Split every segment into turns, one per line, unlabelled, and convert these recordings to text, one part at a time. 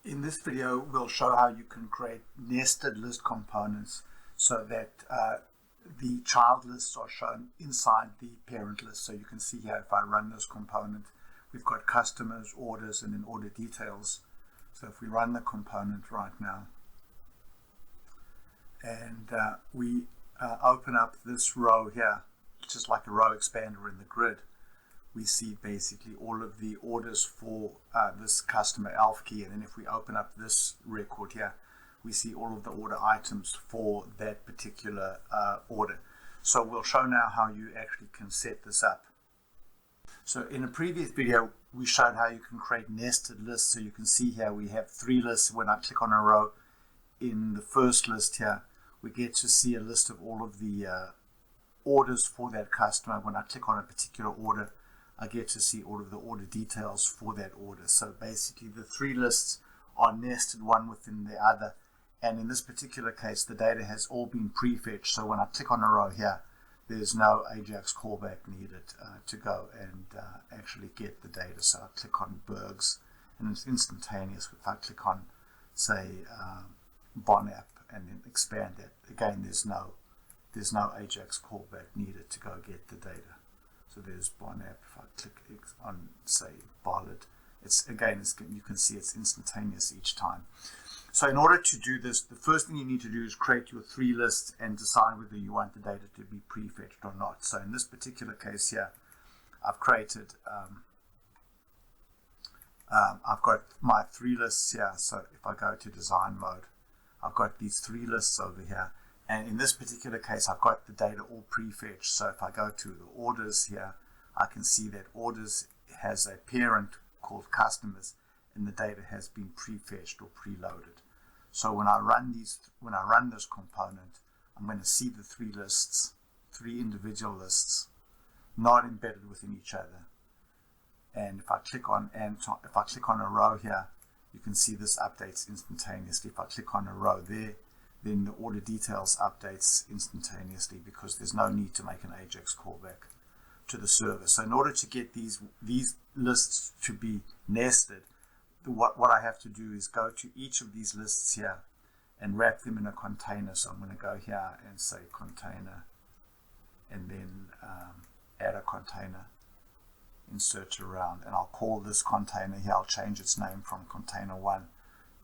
In this video, we'll show how you can create nested list components so that the child lists are shown inside the parent list. So you can see here, if I run this component, we've got customers, orders, and then order details. So if we run the component right now, and we open up this row here, just like a row expander in the grid, we see basically all of the orders for this customer elf key. And then if we open up this record here, we see all of the order items for that particular order. So we'll show now how you actually can set this up. So in a previous video, we showed how you can create nested lists. So you can see here we have 3 lists. When I click on a row in the first list here, we get to see a list of all of the orders for that customer. When I click on a particular order, I get to see all of the order details for that order. So basically the 3 lists are nested one within the other. And in this particular case, the data has all been prefetched. So when I click on a row here, there's no AJAX callback needed to go and actually get the data. So I click on Bergs and it's instantaneous. If I click on, say, Bon app and then expand that, again, there's no AJAX callback needed to go get the data. So there's Bon app. If I click on, say, Ballad, you can see it's instantaneous each time. So in order to do this, the first thing you need to do is create your 3 lists and decide whether you want the data to be prefetched or not. So in this particular case here, I've created, I've got my 3 lists here. So if I go to design mode, I've got these 3 lists over here. And in this particular case, I've got the data all prefetched. So if I go to the orders here, I can see that orders has a parent called customers, and the data has been prefetched or preloaded. So when I run this component, I'm going to see the 3 lists, 3 individual lists, not embedded within each other. And if I click on a row here, you can see this updates instantaneously. If I click on a row there, then the order details updates instantaneously because there's no need to make an AJAX callback to the server. So in order to get these lists to be nested, what I have to do is go to each of these lists here and wrap them in a container. So I'm going to go here and say container, and then add a container, insert around, and I'll call this container here, I'll change its name from container 1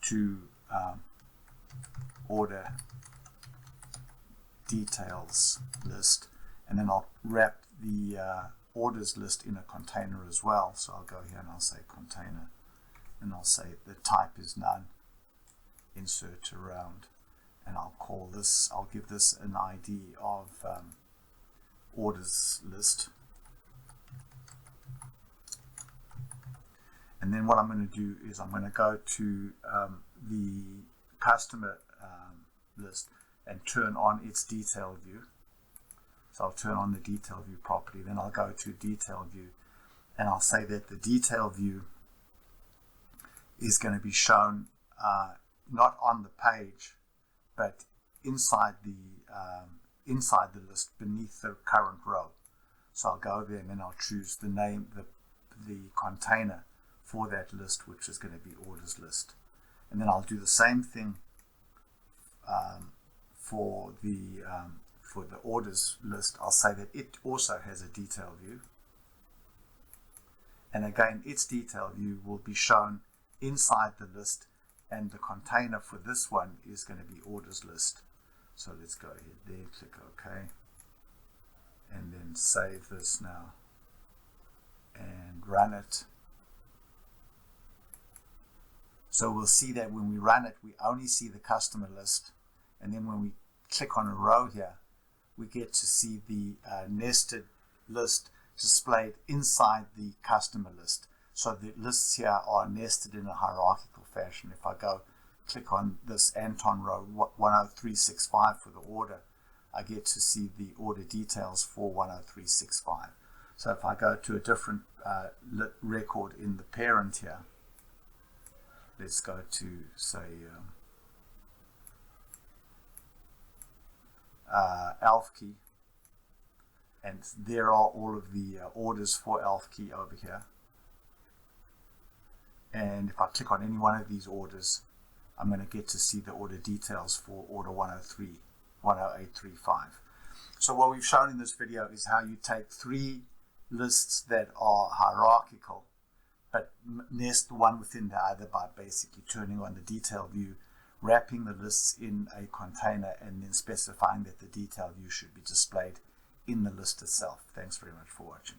to order details list, and then I'll wrap the orders list in a container as well. So I'll go here and I'll say container, and I'll say the type is none, insert around, and I'll give this an ID of orders list. And then what I'm going to do is I'm going to go to the customer list and turn on its detail view. So I'll turn on the detail view property. Then I'll go to detail view, and I'll say that the detail view is going to be shown not on the page, but inside the list beneath the current row. So I'll go there and then I'll choose the name, the container for that list, which is going to be orders list. And then I'll do the same thing for the orders list. I'll say that it also has a detail view, and again its detail view will be shown inside the list, and the container for this one is going to be orders list. So let's go ahead there, click OK, and then save this now and run it. So we'll see that when we run it, we only see the customer list, and then when we click on a row here, we get to see the nested list displayed inside the customer list. So the lists here are nested in a hierarchical fashion. If I go click on this Anton row 10365 for the order, I get to see the order details for 10365. So if I go to a different record in the parent here, let's go to, say, elf key, and there are all of the orders for elf key over here. And if I click on any one of these orders, I'm going to get to see the order details for order 10835. So what we've shown in this video is how you take 3 lists that are hierarchical, but nest one within the other by basically turning on the detail view, wrapping the lists in a container, and then specifying that the detail view should be displayed in the list itself. Thanks very much for watching.